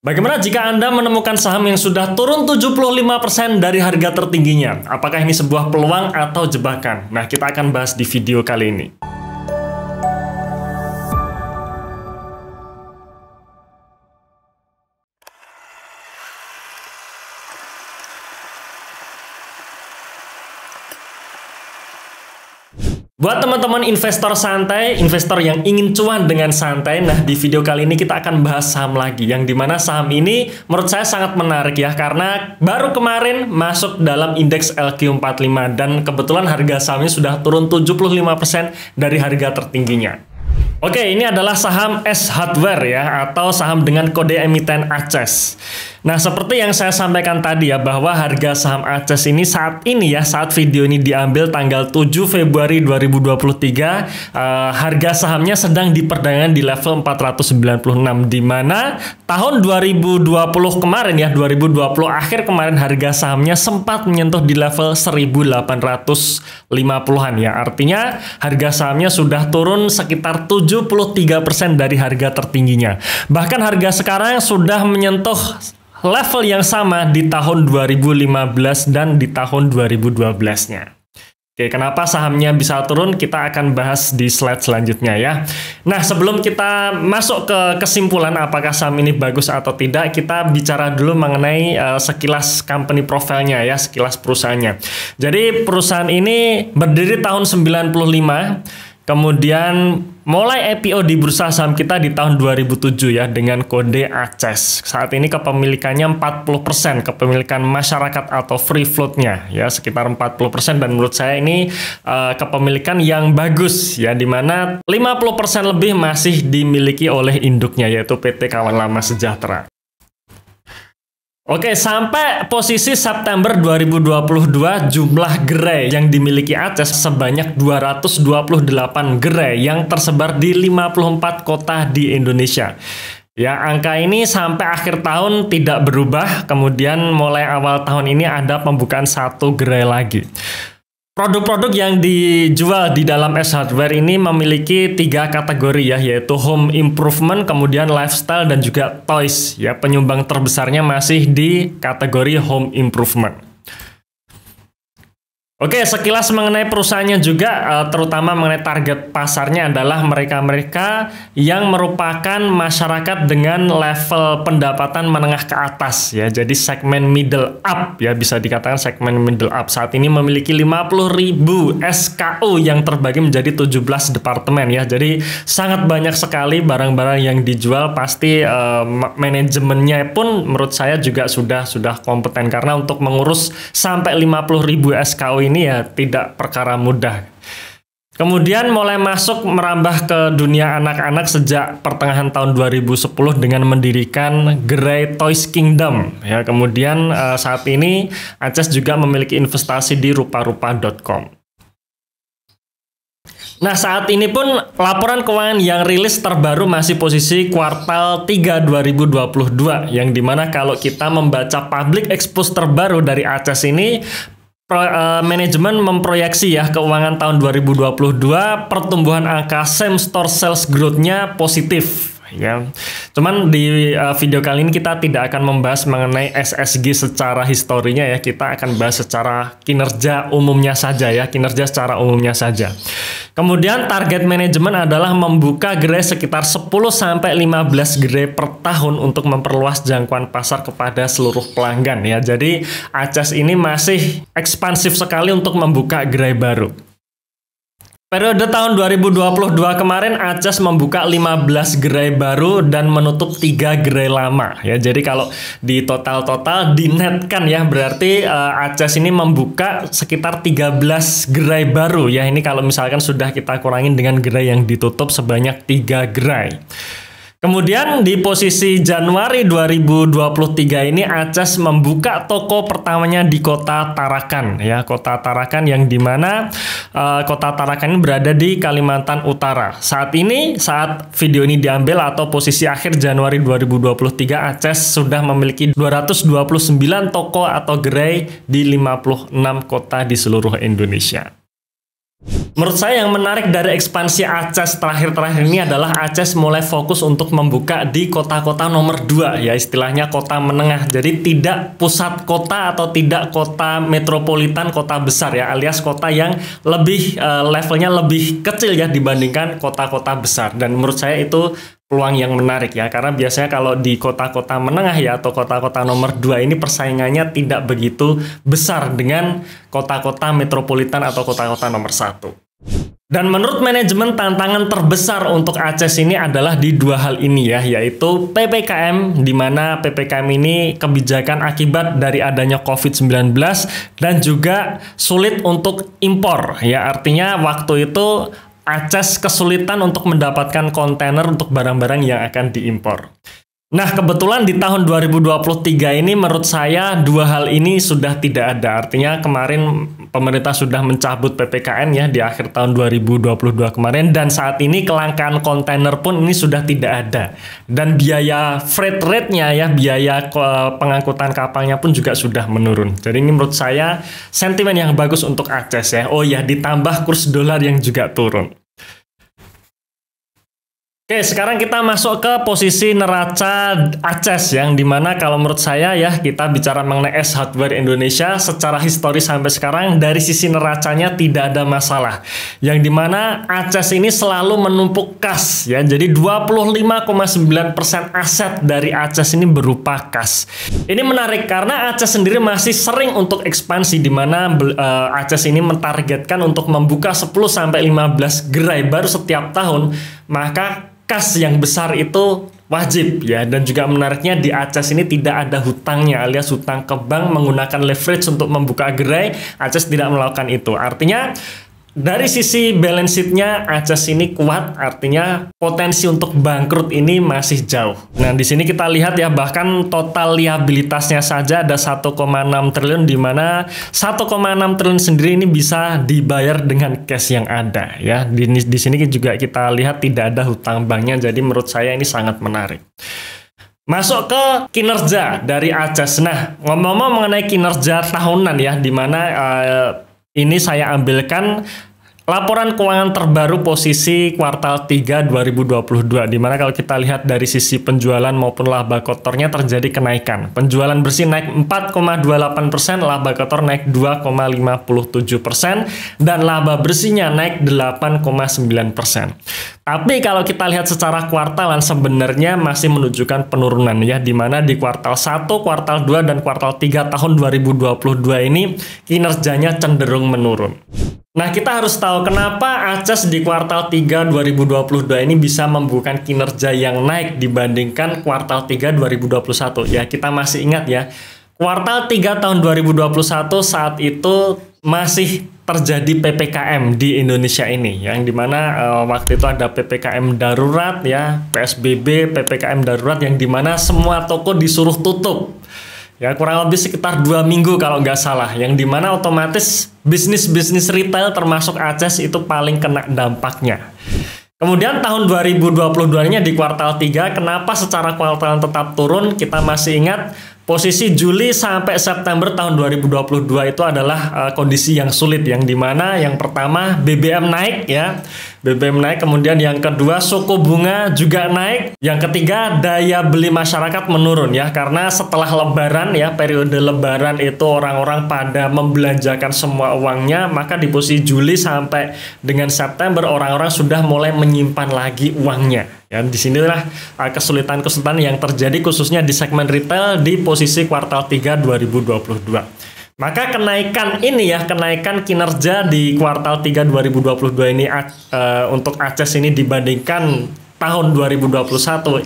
Bagaimana jika Anda menemukan saham yang sudah turun 75% dari harga tertingginya? Apakah ini sebuah peluang atau jebakan? Nah, kita akan bahas di video kali ini. Buat teman-teman investor santai, investor yang ingin cuan dengan santai, nah di video kali ini kita akan bahas saham lagi, yang dimana saham ini menurut saya sangat menarik ya, karena baru kemarin masuk dalam indeks LQ45 dan kebetulan harga sahamnya sudah turun 75% dari harga tertingginya. Oke, ini adalah saham S Hardware ya, atau saham dengan kode emiten ACES. Nah, seperti yang saya sampaikan tadi ya, bahwa harga saham ACES ini saat ini ya, saat video ini diambil tanggal 7 Februari 2023, harga sahamnya sedang diperdagangkan di level 496, di mana tahun 2020 kemarin ya, 2020 akhir kemarin harga sahamnya sempat menyentuh di level 1850-an ya. Artinya harga sahamnya sudah turun sekitar 73% dari harga tertingginya. Bahkan harga sekarang sudah menyentuh level yang sama di tahun 2015 dan di tahun 2012-nya. Oke, kenapa sahamnya bisa turun? Kita akan bahas di slide selanjutnya ya. Nah, sebelum kita masuk ke kesimpulan apakah saham ini bagus atau tidak, kita bicara dulu mengenai sekilas company profile-nya ya, sekilas perusahaannya. Jadi, perusahaan ini berdiri tahun 95. Kemudian mulai IPO di bursa saham kita di tahun 2007 ya, dengan kode ACES. Saat ini kepemilikannya 40%, kepemilikan masyarakat atau free float-nya ya, sekitar 40%, dan menurut saya ini kepemilikan yang bagus ya, dimana 50% lebih masih dimiliki oleh induknya, yaitu PT Kawan Lama Sejahtera. Oke, sampai posisi September 2022 jumlah gerai yang dimiliki ACES sebanyak 228 gerai yang tersebar di 54 kota di Indonesia. Ya, angka ini sampai akhir tahun tidak berubah, kemudian mulai awal tahun ini ada pembukaan satu gerai lagi. Produk-produk yang dijual di dalam S Hardware ini memiliki 3 kategori ya, yaitu home improvement, kemudian lifestyle, dan juga toys. Ya, penyumbang terbesarnya masih di kategori home improvement. Oke, sekilas mengenai perusahaannya juga, terutama mengenai target pasarnya adalah mereka-mereka yang merupakan masyarakat dengan level pendapatan menengah ke atas ya. Jadi segmen middle up ya, bisa dikatakan segmen middle up. Saat ini memiliki 50.000 SKU yang terbagi menjadi 17 departemen ya. Jadi sangat banyak sekali barang-barang yang dijual, pasti manajemennya pun menurut saya juga sudah kompeten, karena untuk mengurus sampai 50.000 SKU ini ya tidak perkara mudah. Kemudian mulai masuk merambah ke dunia anak-anak sejak pertengahan tahun 2010 dengan mendirikan gerai Toys Kingdom ya. Kemudian saat ini ACES juga memiliki investasi di rupa-rupa.com. Nah, saat ini pun laporan keuangan yang rilis terbaru masih posisi kuartal 3 2022, yang dimana kalau kita membaca public expose terbaru dari ACES ini, manajemen memproyeksi ya keuangan tahun 2022 pertumbuhan angka same store sales growth-nya positif ya. Cuman di video kali ini kita tidak akan membahas mengenai SSG secara historinya ya, kita akan bahas secara kinerja umumnya saja ya, kinerja secara umumnya saja. Kemudian target manajemen adalah membuka gerai sekitar 10-15 gerai per tahun untuk memperluas jangkauan pasar kepada seluruh pelanggan ya. Jadi ACES ini masih ekspansif sekali untuk membuka gerai baru. Periode tahun 2022 kemarin ACES membuka 15 gerai baru dan menutup 3 gerai lama ya. Jadi kalau di total dinetkan ya, berarti ACES ini membuka sekitar 13 gerai baru ya. Ini kalau misalkan sudah kita kurangin dengan gerai yang ditutup sebanyak 3 gerai. Kemudian di posisi Januari 2023 ini ACES membuka toko pertamanya di Kota Tarakan ya, Kota Tarakan, yang dimana Kota Tarakan ini berada di Kalimantan Utara. Saat ini, saat video ini diambil atau posisi akhir Januari 2023, ACES sudah memiliki 229 toko atau gerai di 56 kota di seluruh Indonesia. Menurut saya yang menarik dari ekspansi Aces terakhir-terakhir ini adalah Aces mulai fokus untuk membuka di kota-kota nomor 2 ya, istilahnya kota menengah. Jadi tidak pusat kota atau tidak kota metropolitan, kota besar ya, alias kota yang lebih levelnya lebih kecil ya dibandingkan kota-kota besar. Dan menurut saya itu peluang yang menarik ya, karena biasanya kalau di kota-kota menengah ya atau kota-kota nomor 2 ini persaingannya tidak begitu besar dengan kota-kota metropolitan atau kota-kota nomor 1. Dan menurut manajemen tantangan terbesar untuk Aces ini adalah di dua hal ini ya, yaitu PPKM, di mana PPKM ini kebijakan akibat dari adanya COVID-19 dan juga sulit untuk impor ya, artinya waktu itu Aces kesulitan untuk mendapatkan kontainer untuk barang-barang yang akan diimpor. Nah, kebetulan di tahun 2023 ini menurut saya dua hal ini sudah tidak ada. Artinya kemarin pemerintah sudah mencabut PPKM ya di akhir tahun 2022 kemarin, dan saat ini kelangkaan kontainer pun ini sudah tidak ada. Dan biaya freight rate-nya ya, biaya pengangkutan kapalnya pun juga sudah menurun. Jadi ini menurut saya sentimen yang bagus untuk Aces ya. Oh ya, ditambah kurs dolar yang juga turun. Oke, sekarang kita masuk ke posisi neraca Aces yang dimana kalau menurut saya ya, kita bicara mengenai S Hardware Indonesia secara historis sampai sekarang dari sisi neracanya tidak ada masalah, yang dimana Aces ini selalu menumpuk kas ya, jadi 25,9% aset dari Aces ini berupa kas. Ini menarik karena Aces sendiri masih sering untuk ekspansi, dimana Aces ini mentargetkan untuk membuka 10-15 gerai baru setiap tahun, maka kas yang besar itu wajib ya. Dan juga menariknya di Aces ini tidak ada hutangnya, alias hutang ke bank menggunakan leverage untuk membuka gerai. Aces tidak melakukan itu. Artinya dari sisi balance sheet-nya Aces ini kuat, artinya potensi untuk bangkrut ini masih jauh. Nah, di sini kita lihat ya, bahkan total liabilitasnya saja ada 1,6 triliun, di mana 1,6 triliun sendiri ini bisa dibayar dengan cash yang ada ya. Di sini juga kita lihat tidak ada hutang banknya, jadi menurut saya ini sangat menarik. Masuk ke kinerja dari Aces. Nah, ngomong-ngomong mengenai kinerja tahunan ya, di mana ini saya ambilkan laporan keuangan terbaru posisi kuartal 3 2022, di mana kalau kita lihat dari sisi penjualan maupun laba kotornya terjadi kenaikan. Penjualan bersih naik 4,28%, laba kotor naik 2,57%, dan laba bersihnya naik 8,9%. Tapi kalau kita lihat secara kuartalan sebenarnya masih menunjukkan penurunan ya, di mana di kuartal 1, kuartal 2, dan kuartal 3 tahun 2022 ini kinerjanya cenderung menurun. Nah, kita harus tahu kenapa Aces di kuartal 3 2022 ini bisa membukukan kinerja yang naik dibandingkan kuartal 3 2021. Ya, kita masih ingat ya, kuartal 3 tahun 2021 saat itu masih terjadi PPKM di Indonesia ini, yang dimana waktu itu ada PPKM darurat ya, PSBB, PPKM darurat, yang dimana semua toko disuruh tutup. Ya, kurang lebih sekitar 2 minggu kalau nggak salah, yang dimana otomatis bisnis-bisnis retail termasuk Aces itu paling kena dampaknya. Kemudian tahun 2022-nya di kuartal 3, kenapa secara kuartalan tetap turun? Kita masih ingat posisi Juli sampai September tahun 2022 itu adalah kondisi yang sulit, yang dimana yang pertama BBM naik ya, BBM naik, kemudian yang kedua suku bunga juga naik, yang ketiga daya beli masyarakat menurun ya, karena setelah lebaran ya, periode lebaran itu orang-orang pada membelanjakan semua uangnya, maka di posisi Juli sampai dengan September orang-orang sudah mulai menyimpan lagi uangnya. Ya, disinilah kesulitan-kesulitan yang terjadi khususnya di segmen retail di posisi kuartal 3 2022. Maka kenaikan ini ya, kenaikan kinerja di kuartal 3 2022 ini untuk Aces ini dibandingkan tahun 2021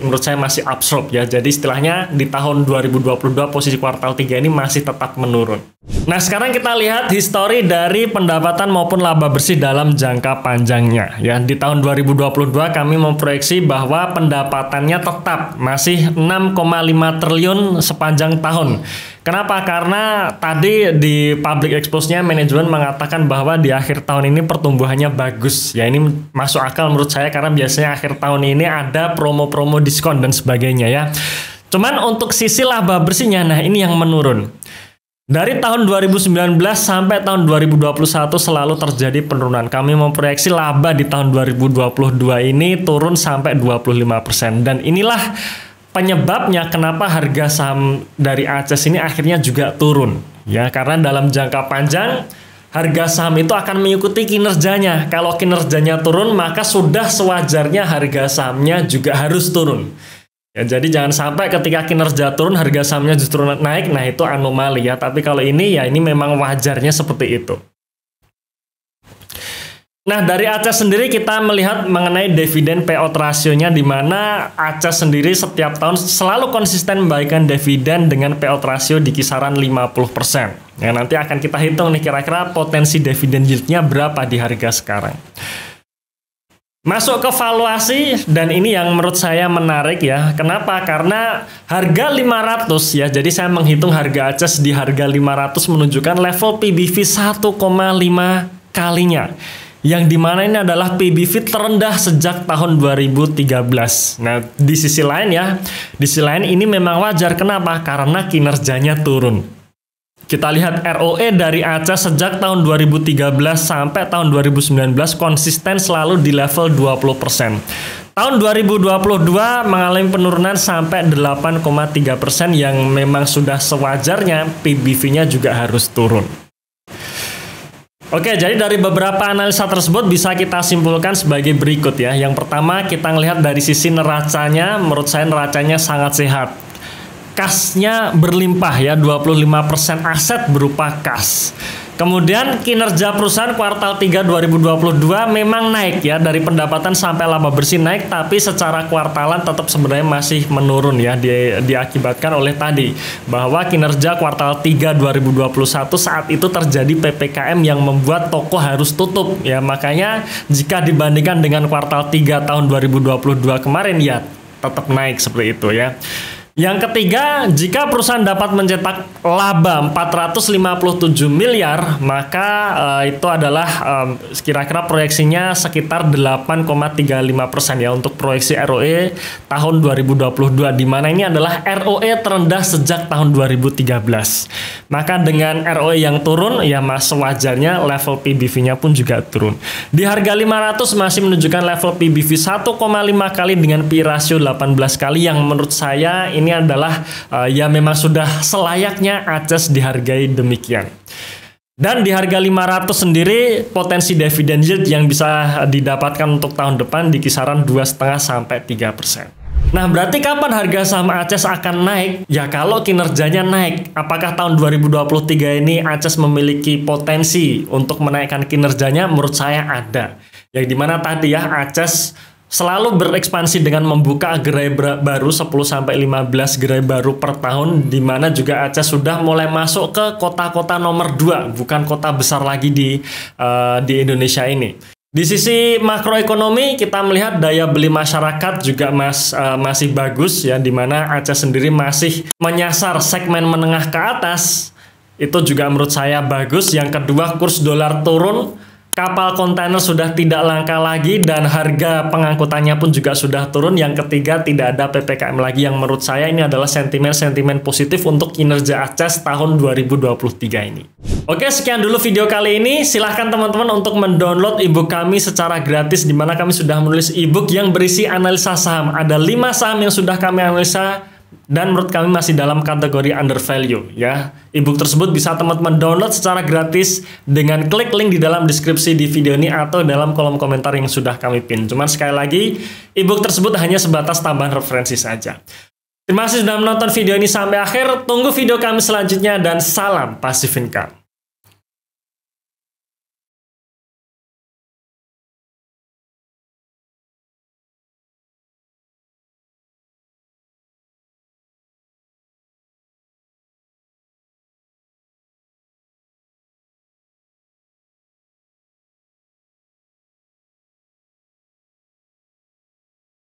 menurut saya masih absorb ya. Jadi istilahnya di tahun 2022 posisi kuartal 3 ini masih tetap menurun. Nah, sekarang kita lihat histori dari pendapatan maupun laba bersih dalam jangka panjangnya ya. Di tahun 2022 kami memproyeksi bahwa pendapatannya tetap masih 6,5 triliun sepanjang tahun. Kenapa? Karena tadi di public expose-nya manajemen mengatakan bahwa di akhir tahun ini pertumbuhannya bagus. Ya, ini masuk akal menurut saya karena biasanya akhir tahun ini ada promo-promo diskon dan sebagainya ya. Cuman untuk sisi laba bersihnya, nah ini yang menurun. Dari tahun 2019 sampai tahun 2021 selalu terjadi penurunan. Kami memproyeksi laba di tahun 2022 ini turun sampai 25%. Dan inilah penyebabnya kenapa harga saham dari ACES ini akhirnya juga turun. Ya, karena dalam jangka panjang harga saham itu akan mengikuti kinerjanya. Kalau kinerjanya turun, maka sudah sewajarnya harga sahamnya juga harus turun. Ya, jadi jangan sampai ketika kinerja turun harga sahamnya justru naik, nah itu anomali ya. Tapi kalau ini ya ini memang wajarnya seperti itu. Nah, dari ACES sendiri kita melihat mengenai dividen payout rasionya, di mana ACES sendiri setiap tahun selalu konsisten membagikan dividen dengan payout rasio di kisaran 50%. Ya, nanti akan kita hitung nih kira-kira potensi dividen yieldnya berapa di harga sekarang. Masuk ke valuasi, dan ini yang menurut saya menarik ya. Kenapa? Karena harga 500 ya. Jadi saya menghitung harga ACES di harga 500 menunjukkan level PBV 1,5 kalinya. Yang dimana ini adalah PBV terendah sejak tahun 2013. Nah, di sisi lain ya, di sisi lain ini memang wajar. Kenapa? Karena kinerjanya turun. Kita lihat ROE dari ACES sejak tahun 2013 sampai tahun 2019 konsisten selalu di level 20%. Tahun 2022 mengalami penurunan sampai 8,3% yang memang sudah sewajarnya PBV-nya juga harus turun. Oke, jadi dari beberapa analisa tersebut bisa kita simpulkan sebagai berikut ya. Yang pertama kita melihat dari sisi neracanya, menurut saya neracanya sangat sehat. Kasnya berlimpah ya, 25% aset berupa kas. Kemudian kinerja perusahaan kuartal 3 2022 memang naik ya, dari pendapatan sampai laba bersih naik, tapi secara kuartalan tetap sebenarnya masih menurun ya, diakibatkan oleh tadi bahwa kinerja kuartal 3 2021 saat itu terjadi PPKM yang membuat toko harus tutup ya, makanya jika dibandingkan dengan kuartal 3 tahun 2022 kemarin ya tetap naik seperti itu ya. Yang ketiga, jika perusahaan dapat mencetak laba 457 miliar, maka itu adalah kira-kira proyeksinya sekitar 8,35% ya untuk proyeksi ROE tahun 2022, di mana ini adalah ROE terendah sejak tahun 2013. Maka dengan ROE yang turun, ya mas sewajarnya level PBV-nya pun juga turun. Di harga 500 masih menunjukkan level PBV 1,5 kali dengan PI rasio 18 kali, yang menurut saya ini adalah ya memang sudah selayaknya ACES dihargai demikian. Dan di harga 500 sendiri potensi dividen yield yang bisa didapatkan untuk tahun depan di kisaran 2,5 sampai 3%. Nah, berarti kapan harga saham ACES akan naik? Ya kalau kinerjanya naik. Apakah tahun 2023 ini ACES memiliki potensi untuk menaikkan kinerjanya? Menurut saya ada. Yang dimana tadi ya ACES selalu berekspansi dengan membuka gerai baru 10-15 gerai baru per tahun, di mana juga ACES sudah mulai masuk ke kota-kota nomor 2, bukan kota besar lagi di Indonesia ini. Di sisi makroekonomi kita melihat daya beli masyarakat juga masih bagus ya, di mana ACES sendiri masih menyasar segmen menengah ke atas. Itu juga menurut saya bagus. Yang kedua, kurs dolar turun. Kapal kontainer sudah tidak langka lagi dan harga pengangkutannya pun juga sudah turun. Yang ketiga, tidak ada PPKM lagi, yang menurut saya ini adalah sentimen-sentimen positif untuk kinerja ACES tahun 2023 ini. Oke, sekian dulu video kali ini. Silahkan teman-teman untuk mendownload ebook kami secara gratis, di mana kami sudah menulis ebook yang berisi analisa saham. Ada 5 saham yang sudah kami analisa dan menurut kami masih dalam kategori under value ya. Ebook tersebut bisa teman-teman download secara gratis dengan klik link di dalam deskripsi di video ini atau dalam kolom komentar yang sudah kami pin. Cuman sekali lagi, ebook tersebut hanya sebatas tambahan referensi saja. Terima kasih sudah menonton video ini sampai akhir. Tunggu video kami selanjutnya dan salam Passive Income.